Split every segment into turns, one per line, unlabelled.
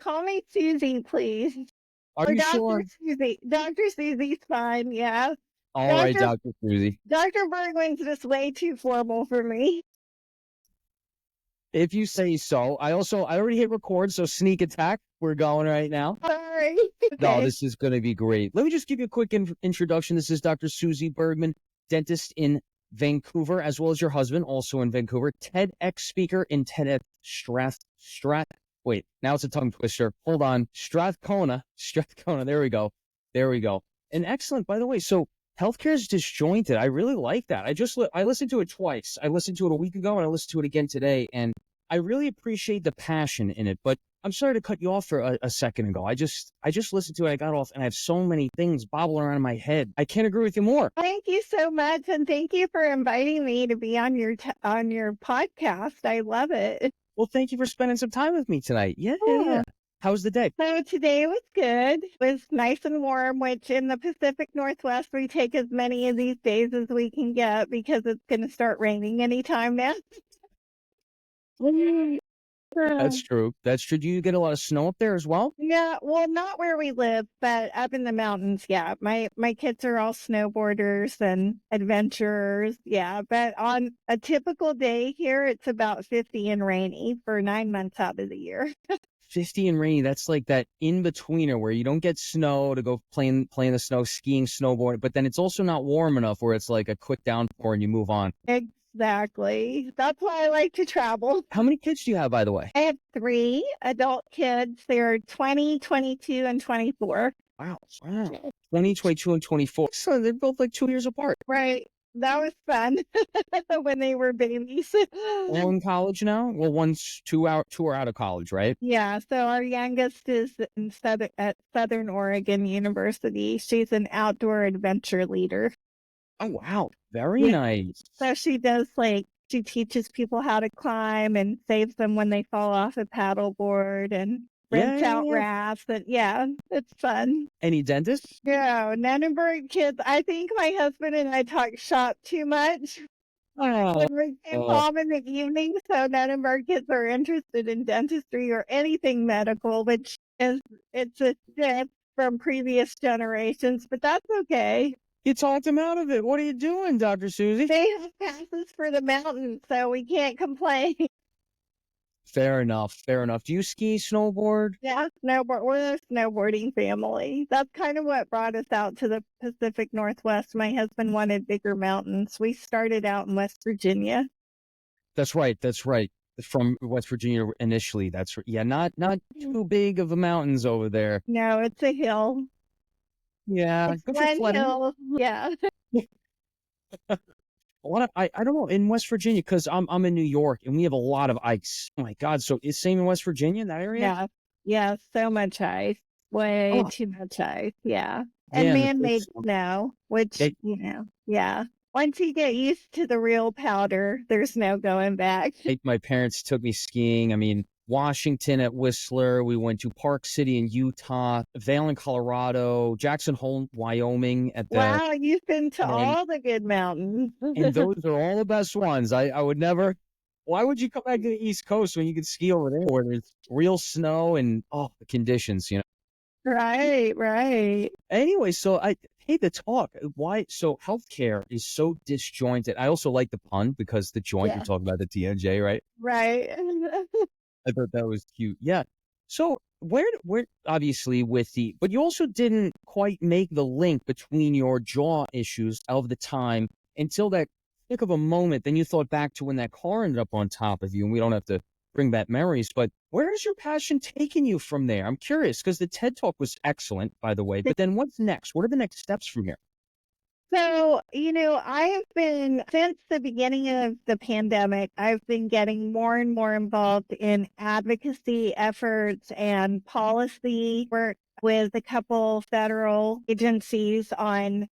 Call me Suzie, please.
Are
Or
you
Dr.
sure?
Suzie. Dr. Suzie's fine, yeah.
All right,
Dr.
Dr. Suzie.
Dr. Bergman's just way too formal for me.
If you say so. I already hit record, so sneak attack. We're going right now.
Sorry.
No,
Okay.
this is going to be great. Let me just give you a quick introduction. This is Dr. Suzie Bergman, dentist in Vancouver, as well as your husband, also in Vancouver, TEDx speaker in TEDx wait, now it's a tongue twister. Hold on. Strathcona. There we go. And excellent, by the way. So healthcare is disjointed. I really like that. I listened to it twice. I listened to it a week ago and I listened to it again today. And I really appreciate the passion in it, but I'm sorry to cut you off for a second ago. I just listened to it. I got off and I have so many things bobbling around in my head. I can't agree with you more.
Thank you so much, and thank you for inviting me to be on your podcast. I love it.
Well, thank you for spending some time with me tonight. Yeah. How was the day?
So today was good. It was nice and warm, which in the Pacific Northwest, we take as many of these days as we can get because it's going to start raining anytime now.
That's true. Do you get a lot of snow up there as well?
Yeah, well, not where we live, but up in the mountains, yeah. My kids are all snowboarders and adventurers, yeah. But on a typical day here, it's about 50 and rainy for 9 months out of the year.
50 and rainy, that's like that in-betweener where you don't get snow to go play in the snow, skiing, snowboarding, but then it's also not warm enough where it's like a quick downpour and you move on.
Exactly. That's why I like to travel.
How many kids do you have, by the way?
I have 3 adult kids. They're 20, 22, and 24.
Wow. 20, 22, and 24. So they're both like 2 years apart.
Right. That was fun when they were babies.
All in college now? Well, one's 2 are out of college, right?
Yeah, so our youngest is at Southern Oregon University. She's an outdoor adventure leader.
Oh, wow. Very
Yeah.
nice.
So she teaches people how to climb and saves them when they fall off a paddleboard and rents out rafts. And yeah, it's fun.
Any dentists?
No, none of our kids. I think my husband and I talk shop too much when we get home in the evening. So none of our kids are interested in dentistry or anything medical, which it's a shift from previous generations, but that's okay.
You talked them out of it. What are you doing, Dr. Suzie?
They have passes for the mountains, so we can't complain.
Fair enough. Do you ski, snowboard?
Yeah, snowboard. We're a snowboarding family. That's kind of what brought us out to the Pacific Northwest. My husband wanted bigger mountains. We started out in West Virginia.
That's right. From West Virginia initially. Not too big of the mountains over there.
No, it's a hill.
Yeah,
It's
good for
one
sledding.
hill. Yeah.
I don't know in West Virginia because I'm in New York and we have a lot of ice. Oh my God! So is same in West Virginia in that area?
Yeah. Yeah. So much ice. Way too much ice. Yeah. And
Yeah,
man-made snow, which, yeah. Once you get used to the real powder, there's no going back.
My parents took me skiing. I mean, Washington at Whistler. We went to Park City in Utah, Vail in Colorado, Jackson Hole, Wyoming at the.
Wow, you've been to all the good mountains.
And those are all the best ones. I would never. Why would you come back to the East Coast when you could ski over there where there's real snow and the conditions,
Right.
Anyway, so I hate to talk. Why? So healthcare is so disjointed. I also like the pun because the joint, you're talking about the TNJ, right?
Right.
I thought that was cute. Yeah. So where obviously but you also didn't quite make the link between your jaw issues of the time until that click of a moment. Then you thought back to when that car ended up on top of you, and we don't have to bring back memories, but where has your passion taken you from there? I'm curious because the TED Talk was excellent, by the way, but then what's next? What are the next steps from here?
So, I have been, since the beginning of the pandemic, I've been getting more and more involved in advocacy efforts and policy work with a couple federal agencies on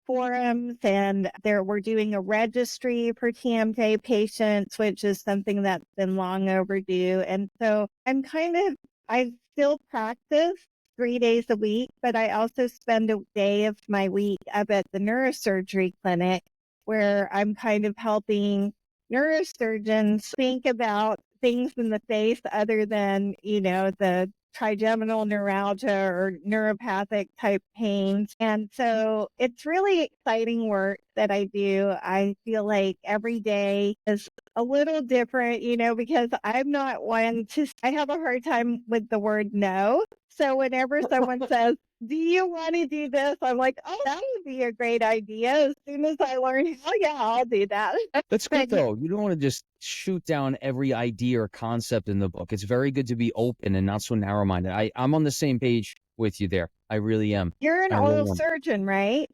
forums, and we're doing a registry for TMJ patients, which is something that's been long overdue. And so I still practice 3 days a week, but I also spend a day of my week up at the neurosurgery clinic where I'm kind of helping neurosurgeons think about things in the face other than, the trigeminal neuralgia or neuropathic type pains. And so it's really exciting work that I do. I feel like every day is a little different, because I'm not one to, I have a hard time with the word no. So whenever someone says, do you want to do this? I'm like, oh, that would be a great idea. As soon as I learn, oh, yeah, I'll do that.
That's good, though. You don't want to just shoot down every idea or concept in the book. It's very good to be open and not so narrow-minded. I'm on the same page with you there. I really am.
You're an
I
oral
really am.
surgeon, right?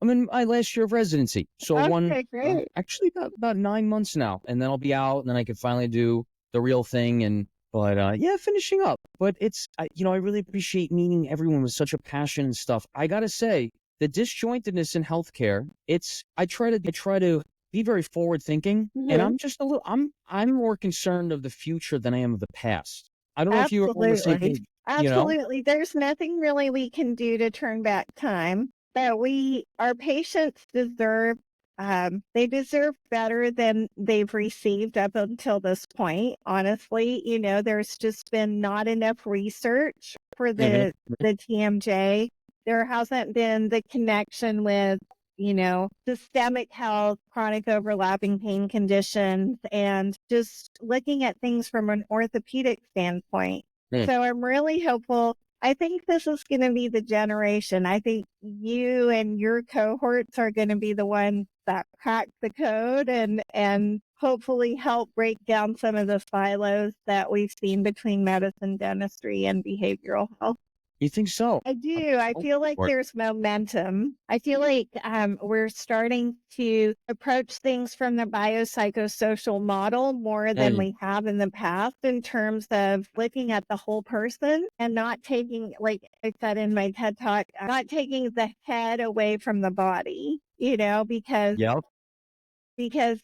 I'm in my last year of residency. So
Okay, great.
actually about 9 months now, and then I'll be out, and then I can finally do the real thing. But yeah, finishing up. But I really appreciate meeting everyone with such a passion and stuff. I gotta say, the disjointedness in healthcare, I try to be very forward thinking, and I'm just I'm more concerned of the future than I am of the past. I don't know if you are on the same
Absolutely.
page,
Absolutely. There's nothing really we can do to turn back time, but our patients deserve, they deserve better than they've received up until this point. Honestly, there's just been not enough research for
Mhm.
the TMJ. There hasn't been the connection with, systemic health, chronic overlapping pain conditions, and just looking at things from an orthopedic standpoint.
Mm.
So I'm really hopeful. I think this is going to be the generation. I think you and your cohorts are going to be the ones that crack the code and hopefully help break down some of the silos that we've seen between medicine, dentistry, and behavioral health.
You think so?
I do. I feel like
Or-
there's momentum. I feel like we're starting to approach things from the biopsychosocial model more than
Mm.
we have in the past in terms of looking at the whole person and not taking, like I said in my TED Talk, not taking the head away from the body, because
Yeah.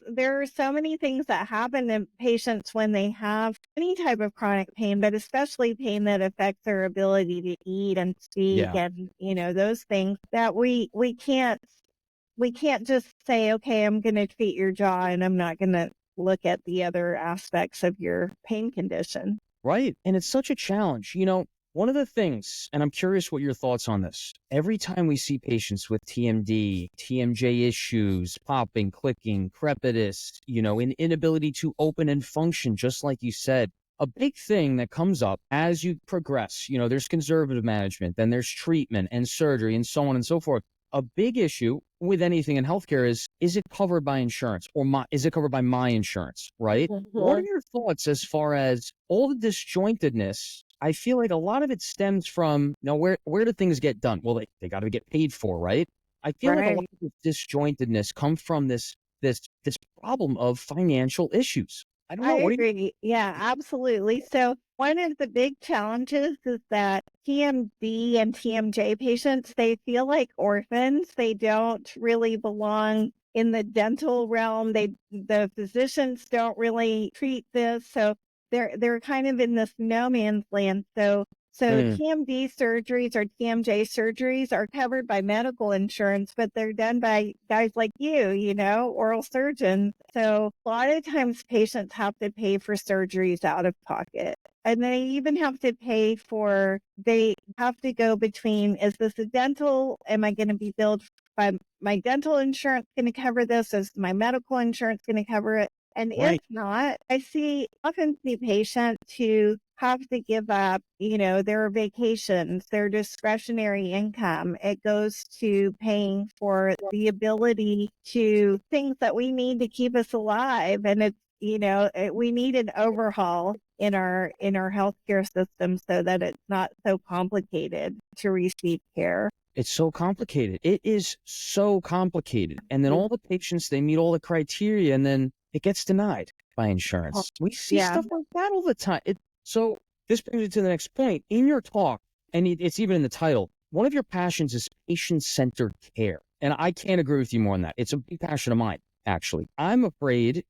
there are so many things that happen to patients when they have any type of chronic pain, but especially pain that affects their ability to eat and speak
Yeah.
and, those things that we can't just say, okay, I'm going to treat your jaw and I'm not going to look at the other aspects of your pain condition.
Right. And it's such a challenge. One of the things, and I'm curious what your thoughts on this, every time we see patients with TMD, TMJ issues, popping, clicking, crepitus, an inability to open and function, just like you said, a big thing that comes up as you progress, there's conservative management, then there's treatment and surgery and so on and so forth. A big issue with anything in healthcare is it covered by insurance or is it covered by my insurance, right? What are your thoughts as far as all the disjointedness? I feel like a lot of it stems from, where do things get done? Well, they got to get paid for, right? I feel like a lot of disjointedness comes from this problem of financial issues. I don't
I
know. What do you?
agree. Yeah, absolutely. So one of the big challenges is that TMD and TMJ patients, they feel like orphans. They don't really belong in the dental realm. The physicians don't really treat this. So they're kind of in this no man's land. So
Mm,
TMD surgeries or TMJ surgeries are covered by medical insurance, but they're done by guys like you, oral surgeons. So a lot of times patients have to pay for surgeries out of pocket. And they even have to they have to go between, is this a dental? Am I going to be billed by my dental insurance going to cover this? Is my medical insurance going to cover it? And if
right.
not, I often see patients who have to give up, their vacations, their discretionary income. It goes to paying for the ability to things that we need to keep us alive. And we need an overhaul in our healthcare system so that it's not so complicated to receive care.
It's so complicated. It is so complicated. And then all the patients, they meet all the criteria and then it gets denied by insurance. We see
Yeah.
stuff like that all the time. So this brings me to the next point. In your talk, and it's even in the title, one of your passions is patient-centered care. And I can't agree with you more on that. It's a big passion of mine, actually. I'm afraid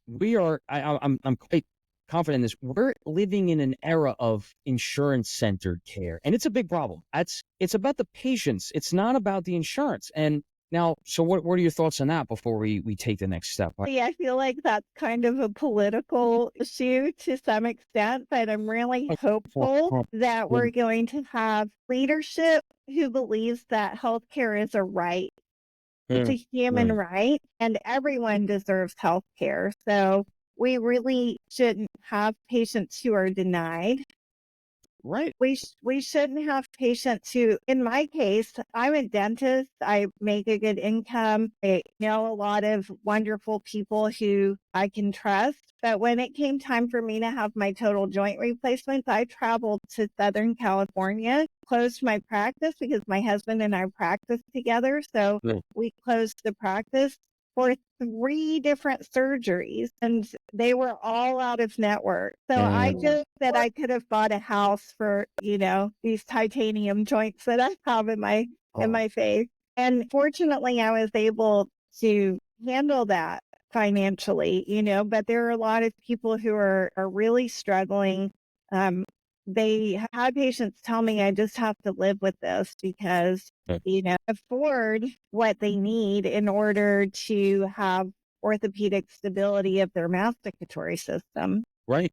I'm quite confident in this. We're living in an era of insurance-centered care, and it's a big problem. It's about the patients. It's not about the insurance. And Now, so what are your thoughts on that before we take the next step?
See, I feel like that's kind of a political issue to some extent, but I'm really hopeful that we're going to have leadership who believes that healthcare is a right. It's a human
Right.
right, and everyone deserves healthcare. So we really shouldn't have patients who are denied.
Right.
We shouldn't have patients who, in my case, I'm a dentist. I make a good income. I know a lot of wonderful people who I can trust. But when it came time for me to have my total joint replacements, I traveled to Southern California, closed my practice because my husband and I practiced together. So
Right.
we closed the practice for 3 different surgeries, and they were all out of network. So I joke that I could have bought a house for, these titanium joints that I have in my face. And fortunately, I was able to handle that financially, but there are a lot of people who are really struggling. Um, they had patients tell me, I just have to live with this because afford what they need in order to have orthopedic stability of their masticatory system.
Right.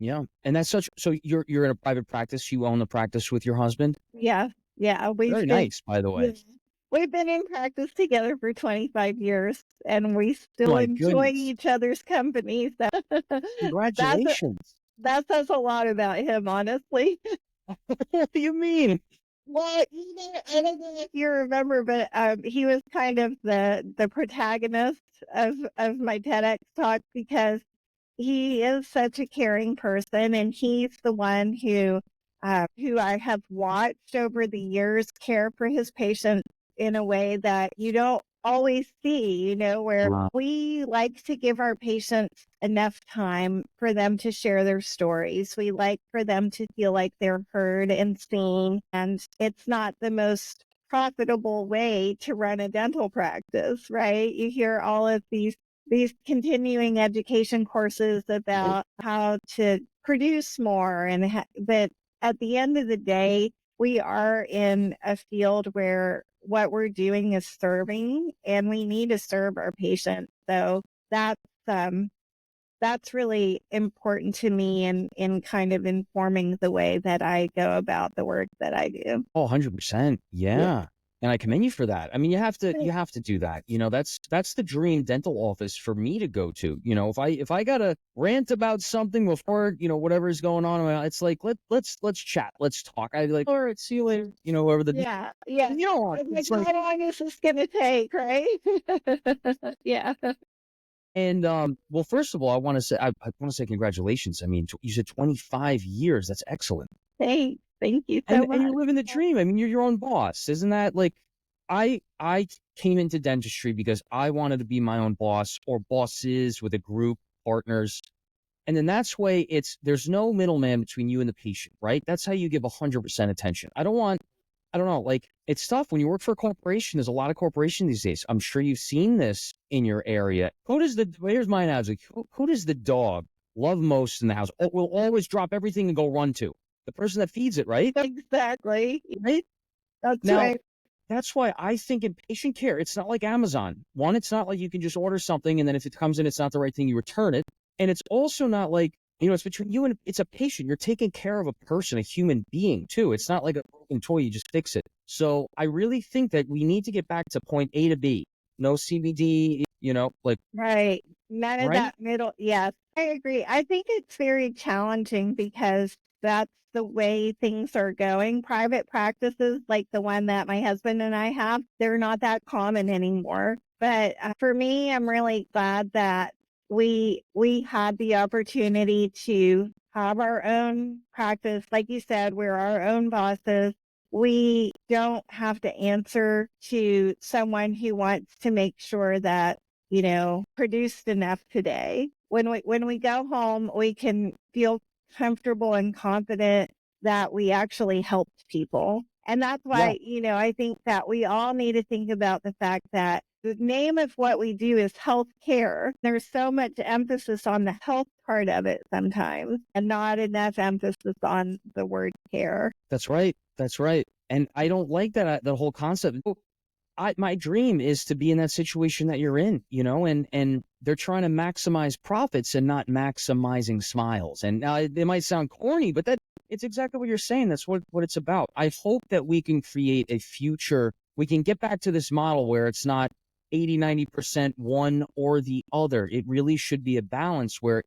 Yeah. And that's so you're in a private practice. You own the practice with your husband.
Yeah. Yeah.
Very nice, by the
Yeah,
way.
we've been in practice together for 25 years and we still
My
enjoy
goodness.
each other's company. So that's,
Congratulations.
that says a lot about him, honestly.
What do you mean?
Well, I don't know if you remember, but he was kind of the protagonist of my TEDx talk because he is such a caring person, and he's the one who I have watched over the years care for his patients in a way that you don't always see, where
Wow.
we like to give our patients enough time for them to share their stories. We like for them to feel like they're heard and seen, and it's not the most profitable way to run a dental practice, right? You hear all of these continuing education courses about how to produce more but at the end of the day, we are in a field where what we're doing is serving and we need to serve our patients. So that's um that's really important to me in kind of informing the way that I go about the work that I do.
Oh, 100%.
Yeah.
Yeah. And I commend you for that. I mean, you have to do that. That's the dream dental office for me to go to. If I got to rant about something before, whatever's going on, it's like let's chat. Let's talk. I'd be like, "All right, see you later." Whoever the
Yeah. Yeah.
it's
Like,
like
how long is this gonna take, right? Yeah.
and well, first of all, I want to say congratulations. I mean, you said 25 years. That's excellent.
Thank you so
And you're
much.
living the dream. I mean, you're your own boss. Isn't that like I came into dentistry because I wanted to be my own boss or bosses with a group, partners. And then that's way there's no middleman between you and the patient, right? That's how you give 100% attention. I don't know, like it's tough when you work for a corporation. There's a lot of corporation these days. I'm sure you've seen this in your area. Here's my analogy. Who does the dog love most in the house? Oh, will always drop everything and go run to the person that feeds it, right?
Exactly.
Right?
That's
Now,
right.
that's why I think in patient care, it's not like Amazon. One, it's not like you can just order something and then if it comes in, it's not the right thing, you return it. And it's also not like, it's between you and it's a patient. You're taking care of a person, a human being too. It's not like a broken toy, you just fix it. So I really think that we need to get back to point A to B. No CBD, like,
Right. None of
right?
that middle. Yes, I agree. I think it's very challenging because that's the way things are going. Private practices like the one that my husband and I have, they're not that common anymore. But for me, I'm really glad that we had the opportunity to have our own practice. Like you said, we're our own bosses. We don't have to answer to someone who wants to make sure that produced enough today. When we go home, we can feel comfortable and confident that we actually helped people. And that's
Yeah,
why, I think that we all need to think about the fact that the name of what we do is health care. There's so much emphasis on the health part of it sometimes and not enough emphasis on the word care.
that's right. That's right. And I don't like that whole concept. my dream is to be in that situation that you're in, and they're trying to maximize profits and not maximizing smiles. And now it might sound corny, but it's exactly what you're saying. That's what it's about. I hope that we can create a future. We can get back to this model where it's not 80-90% one or the other. It really should be a balance where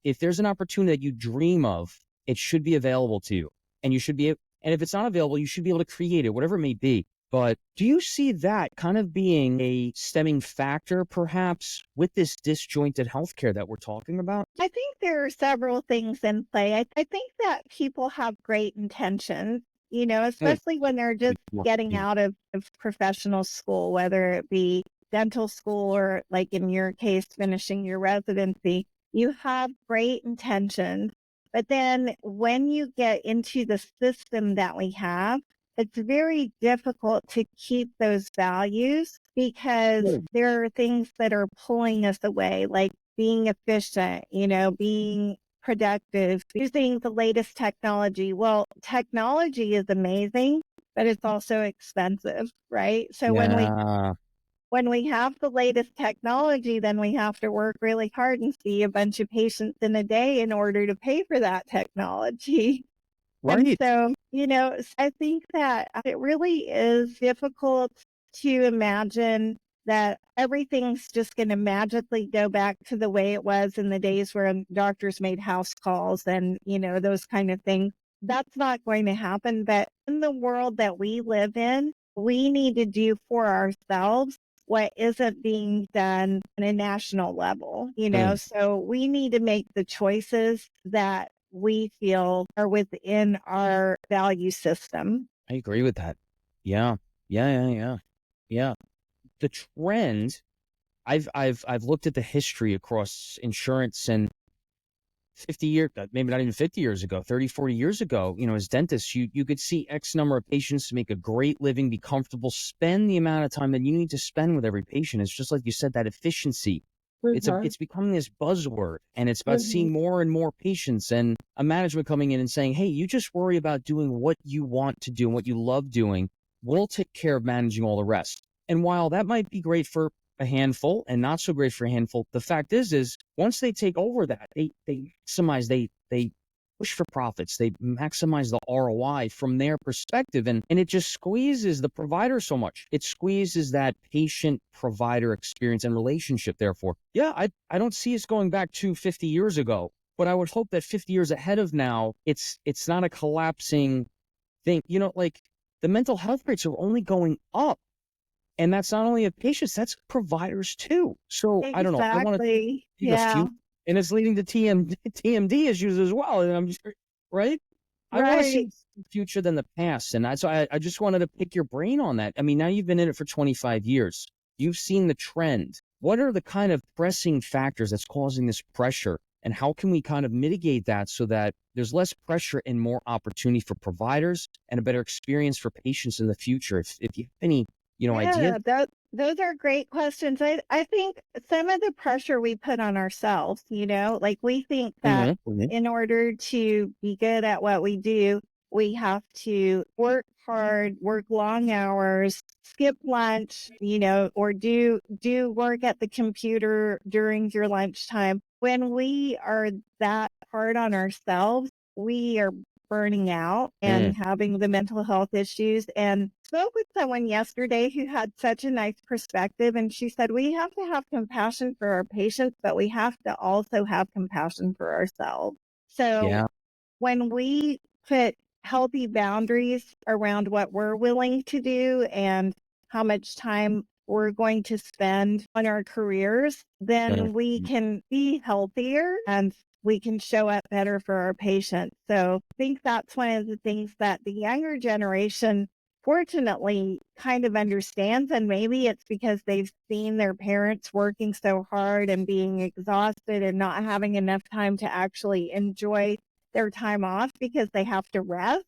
if there's an opportunity that you dream of, it should be available to you. And you should be, and if it's not available, you should be able to create it, whatever it may be. But do you see that kind of being a stemming factor, perhaps, with this disjointed healthcare that we're talking about?
I think there are several things in play. I think that people have great intentions, especially when they're just getting out of professional school, whether it be dental school or, like in your case, finishing your residency. You have great intentions. But then when you get into the system that we have, it's very difficult to keep those values because there are things that are pulling us away, like being efficient, being productive, using the latest technology. Well, technology is amazing, but it's also expensive, right? So
Yeah,
when we have the latest technology, then we have to work really hard and see a bunch of patients in a day in order to pay for that technology. And
right.
so, I think that it really is difficult to imagine that everything's just going to magically go back to the way it was in the days where doctors made house calls and, those kind of things. That's not going to happen. But in the world that we live in, we need to do for ourselves what isn't being done on a national level,
Mm,
so we need to make the choices that we feel are within our value system.
I agree with that. Yeah, yeah. The trend, I've looked at the history across insurance and 50 years, maybe not even 50 years ago, 30, 40 years ago, as dentists, you could see X number of patients to make a great living, be comfortable, spend the amount of time that you need to spend with every patient. It's just like you said, that efficiency.
Mhm.
It's becoming this buzzword, and it's about
Mhm.
seeing more and more patients and a management coming in and saying, hey, you just worry about doing what you want to do and what you love doing. We'll take care of managing all the rest. And while that might be great for a handful and not so great for a handful, the fact is once they take over that, they maximize, they push for profits, they maximize the ROI from their perspective, and it just squeezes the provider so much. It squeezes that patient provider experience and relationship. Therefore, yeah, I don't see us going back to 50 years ago, but I would hope that 50 years ahead of now, it's not a collapsing thing. Like the mental health rates are only going up. And that's not only of patients, that's providers too. So I don't know. I want to
Exactly.
see the
Yeah.
future, and it's leading to TMD issues as well. And I'm just right. I want to see
Right.
the future than the past, and I just wanted to pick your brain on that. I mean, now you've been in it for 25 years. You've seen the trend. What are the kind of pressing factors that's causing this pressure, and how can we kind of mitigate that so that there's less pressure and more opportunity for providers and a better experience for patients in the future? If you have any ideas.
Yeah, those are great questions. I think some of the pressure we put on ourselves, like we think that
Mhm.
in order to be good at what we do, we have to work hard, work long hours, skip lunch, or do work at the computer during your lunchtime. When we are that hard on ourselves, we are burning out
Mm,
and having the mental health issues. And spoke with someone yesterday who had such a nice perspective. And she said, we have to have compassion for our patients, but we have to also have compassion for ourselves. So
yeah,
when we put healthy boundaries around what we're willing to do and how much time we're going to spend on our careers,
mm,
then we can be healthier and we can show up better for our patients. So I think that's one of the things that the younger generation fortunately kind of understands. And maybe it's because they've seen their parents working so hard and being exhausted and not having enough time to actually enjoy their time off because they have to rest,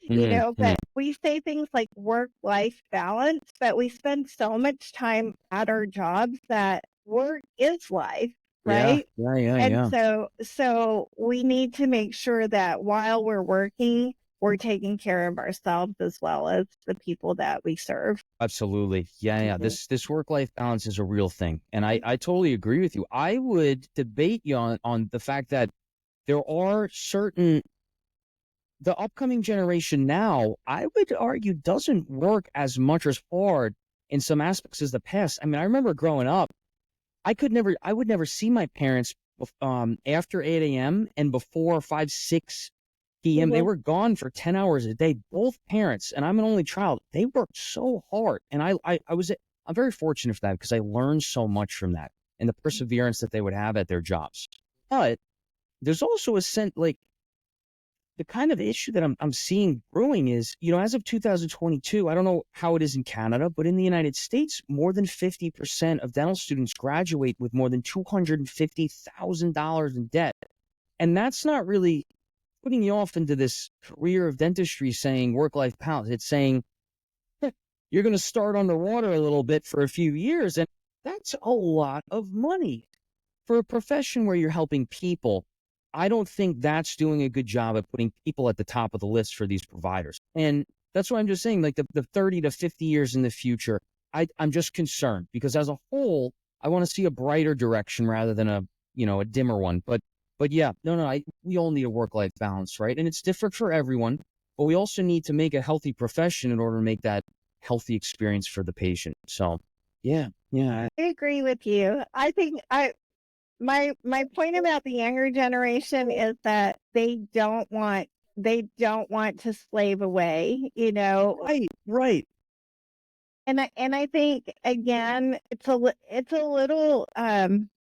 mm.
but we say things like work-life balance, but we spend so much time at our jobs that work is life,
Yeah,
right?
yeah, yeah,
And
yeah.
so we need to make sure that while we're working, we're taking care of ourselves as well as the people that we serve.
Absolutely. Yeah.
Mhm.
This work-life balance is a real thing. And I totally agree with you. I would debate you on the fact that there are certain the upcoming generation now, I would argue, doesn't work as much or as hard in some aspects as the past. I mean, I remember growing up, I would never see my parents after 8 a.m. and before 5, 6 p.m. They
Mhm.
were gone for 10 hours a day. Both parents, and I'm an only child, they worked so hard. And I'm very fortunate for that because I learned so much from that and the perseverance that they would have at their jobs. But there's also a sense like the kind of issue that I'm seeing brewing is, as of 2022, I don't know how it is in Canada, but in the United States, more than 50% of dental students graduate with more than $250,000 in debt. And that's not really putting you off into this career of dentistry saying work-life balance. It's saying you're going to start underwater a little bit for a few years. And that's a lot of money for a profession where you're helping people. I don't think that's doing a good job of putting people at the top of the list for these providers. And that's why I'm just saying, like the 30 to 50 years in the future, I'm just concerned because as a whole, I want to see a brighter direction rather than a dimmer one. But yeah, no, we all need a work-life balance, right? And it's different for everyone, but we also need to make a healthy profession in order to make that healthy experience for the patient. So yeah.
I agree with you. I think my point about the younger generation is that they don't want to slave away,
Right.
And I think again, it's a little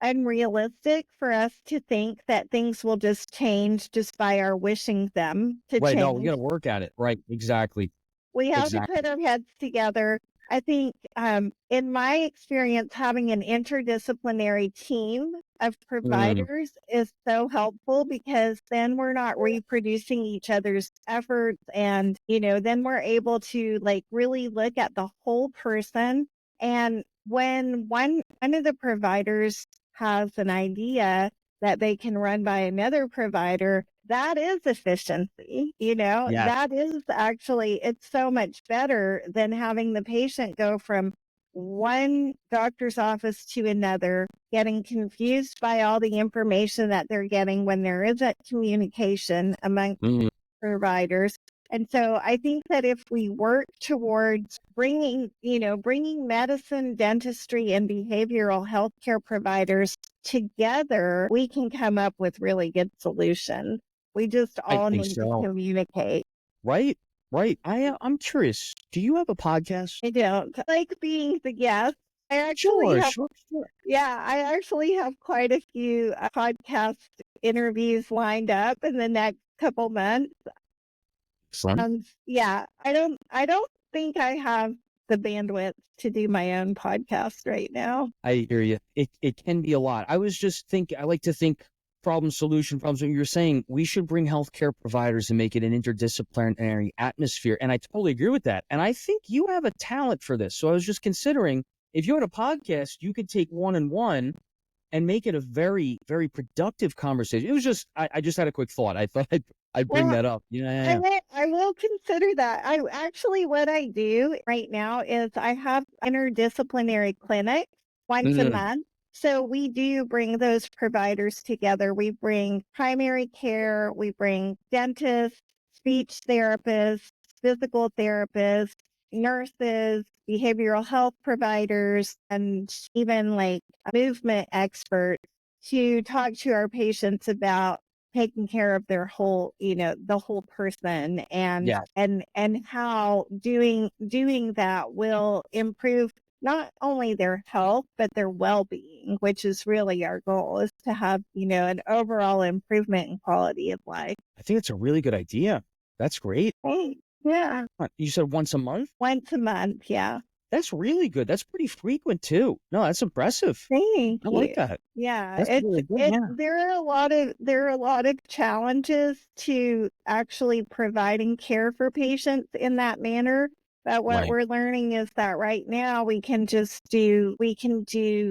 unrealistic for us to think that things will just change just by our wishing them to
Right, no, we
change.
gotta work at it. Right, exactly,
We have to
exactly.
put our heads together. I think, in my experience, having an interdisciplinary team of
Mm,
providers is so helpful because then we're not reproducing each other's efforts. And, then we're able to like really look at the whole person. And when one of the providers has an idea that they can run by another provider, that is efficiency.
yes,
That is actually, it's so much better than having the patient go from one doctor's office to another, getting confused by all the information that they're getting when there isn't communication among
mm,
providers. And so I think that if we work towards bringing medicine, dentistry, and behavioral healthcare providers together, we can come up with really good solutions. We just
I
all
think
need to
so.
communicate.
Right, right. I'm curious, do you have a podcast?
I don't like being the guest. I actually
Sure,
have,
sure, sure.
yeah, I actually have quite a few podcast interviews lined up in the next couple months.
Excellent.
Yeah, I don't think I have the bandwidth to do my own podcast right now.
I hear you. It can be a lot. I like to think problem solution problems. When you're saying we should bring healthcare providers and make it an interdisciplinary atmosphere. And I totally agree with that. And I think you have a talent for this. So I was just considering if you had a podcast, you could take one and one and make it a very, very productive conversation. It was just, I just had a quick thought. I thought I'd bring
Well,
that up. Yeah,
I
yeah.
will I will consider that. I actually what I do right now is I have interdisciplinary clinics once a
Mm,
month. So we do bring those providers together. We bring primary care, we bring dentists, speech therapists, physical therapists, nurses, behavioral health providers, and even like movement experts to talk to our patients about taking care of their whole, the whole person, and
yeah.
how doing that will improve not only their health but their well-being, which is really our goal, is to have, an overall improvement in quality of life.
I think it's a really good idea. That's great.
Hey, yeah,
You said once a month?
once a month, yeah.
That's really good. That's pretty frequent too. No, that's impressive.
Thank
I like
you.
that.
Yeah,
That's really good.
it
Yeah.
there are a lot of challenges to actually providing care for patients in that manner. But what
Right.
we're learning is that right now we can do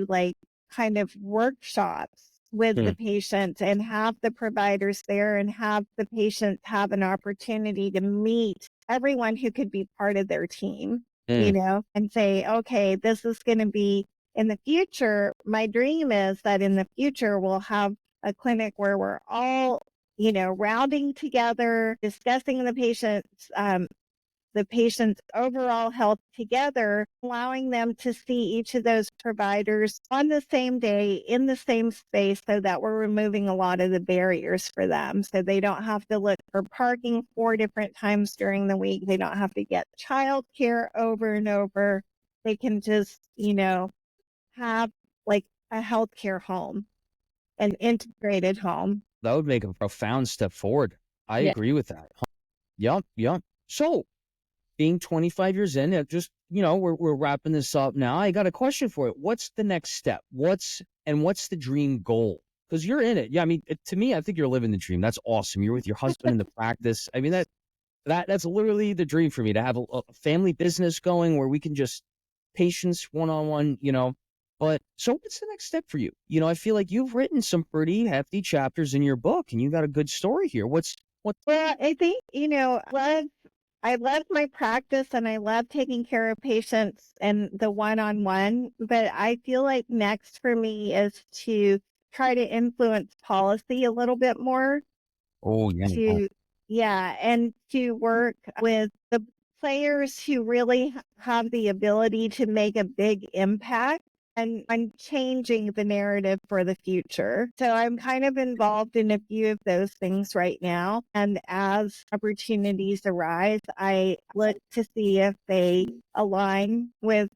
like kind of workshops with the patients and have the providers there and have the patients have an opportunity to meet everyone who could be part of their team, and say, okay, this is going to be in the future. My dream is that in the future, we'll have a clinic where we're all, rounding together, discussing the patient's overall health together, allowing them to see each of those providers on the same day in the same space so that we're removing a lot of the barriers for them. So they don't have to look for parking 4 different times during the week. They don't have to get childcare over and over. They can just, have like a healthcare home, an integrated home.
That would make a profound step forward. I
Yeah.
agree with that. Yep. So, being 25 years in, just, we're wrapping this up now. I got a question for you. What's the next step? What's the dream goal? Because you're in it. Yeah, I mean, to me, I think you're living the dream. That's awesome. You're with your husband in the practice. I mean, that's literally the dream for me, to have a family business going where we can just patients one-on-one, But so what's the next step for you? I feel like you've written some pretty hefty chapters in your book, and you got a good story here. What?
Well, I think, I love my practice and I love taking care of patients and the one-on-one, but I feel like next for me is to try to influence policy a little bit more,
Oh, yeah.
and to work with the players who really have the ability to make a big impact and on changing the narrative for the future. So I'm kind of involved in a few of those things right now. And as opportunities arise, I look to see if they align with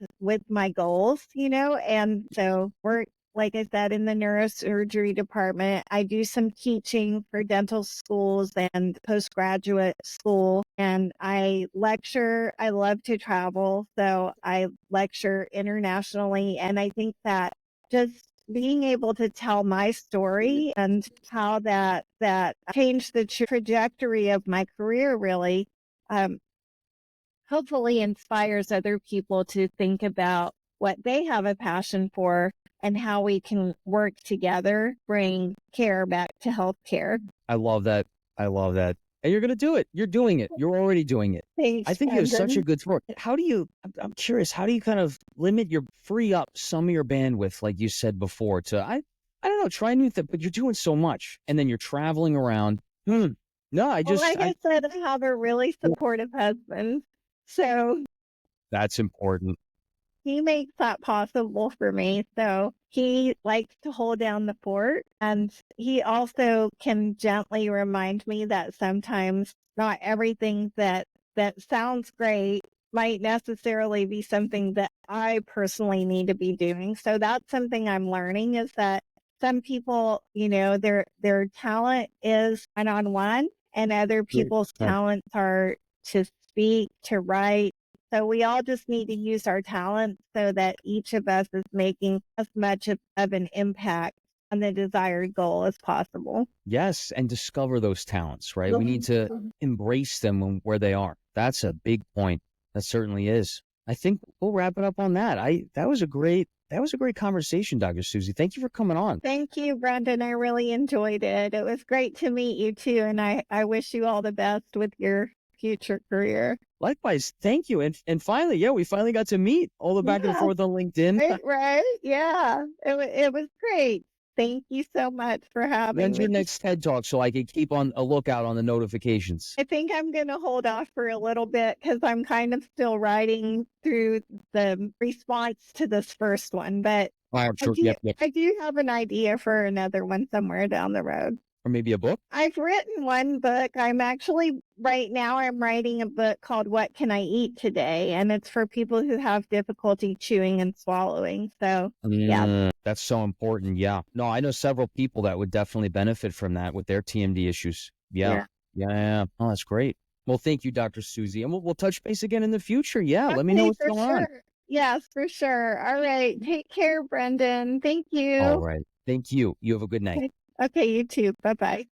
my goals, and so we're, like I said, in the neurosurgery department. I do some teaching for dental schools and postgraduate school, and I lecture. I love to travel, so I lecture internationally. And I think that just being able to tell my story and how that changed the trajectory of my career really, hopefully inspires other people to think about what they have a passion for and how we can work together, bring care back to healthcare.
I love that. And you're going to do it. You're doing it. You're already doing it.
Thanks,
I think you have such a
Brendan.
good story. I'm curious, how do you kind of free up some of your bandwidth, like you said before, to, I don't know, try new things, but you're doing so much and then you're traveling around. No,
Like I said, I have a really supportive husband. So
that's important.
he makes that possible for me. So he likes to hold down the fort, and he also can gently remind me that sometimes not everything that sounds great might necessarily be something that I personally need to be doing. So that's something I'm learning, is that some people, their talent is one-on-one, and other people's talents are to speak, to write. So we all just need to use our talents so that each of us is making as much of an impact on the desired goal as possible.
Yes, and discover those talents, right? We need to embrace them where they are. That's a big point. That certainly is. I think we'll wrap it up on that. That was a great conversation, Dr. Suzie. Thank you for coming on.
Thank you, Brendan. I really enjoyed it. It was great to meet you too, and I wish you all the best with your future career.
Likewise, thank you. And finally, we finally got to meet all the back and forth on LinkedIn.
Right? Yeah. It was great. Thank you so much for having
When's
me.
your next TED Talk so I can keep on a lookout on the notifications?
I think I'm going to hold off for a little bit because I'm kind of still writing through the response to this first one. But
Sure.
I do have an idea for another one somewhere down the road.
Or maybe a book?
I've written one book. I'm writing a book called What Can I Eat Today? And it's for people who have difficulty chewing and swallowing. So, yeah.
That's so important. Yeah. No, I know several people that would definitely benefit from that with their TMD issues. Yeah. Oh, that's great. Well, thank you, Dr. Suzie. And we'll touch base again in the future. Yeah. Let me know what's going on.
Yes, for sure. All right. Take care, Brendan. Thank you.
All right. Thank you. You have a good night.
Okay, you too. Bye-bye.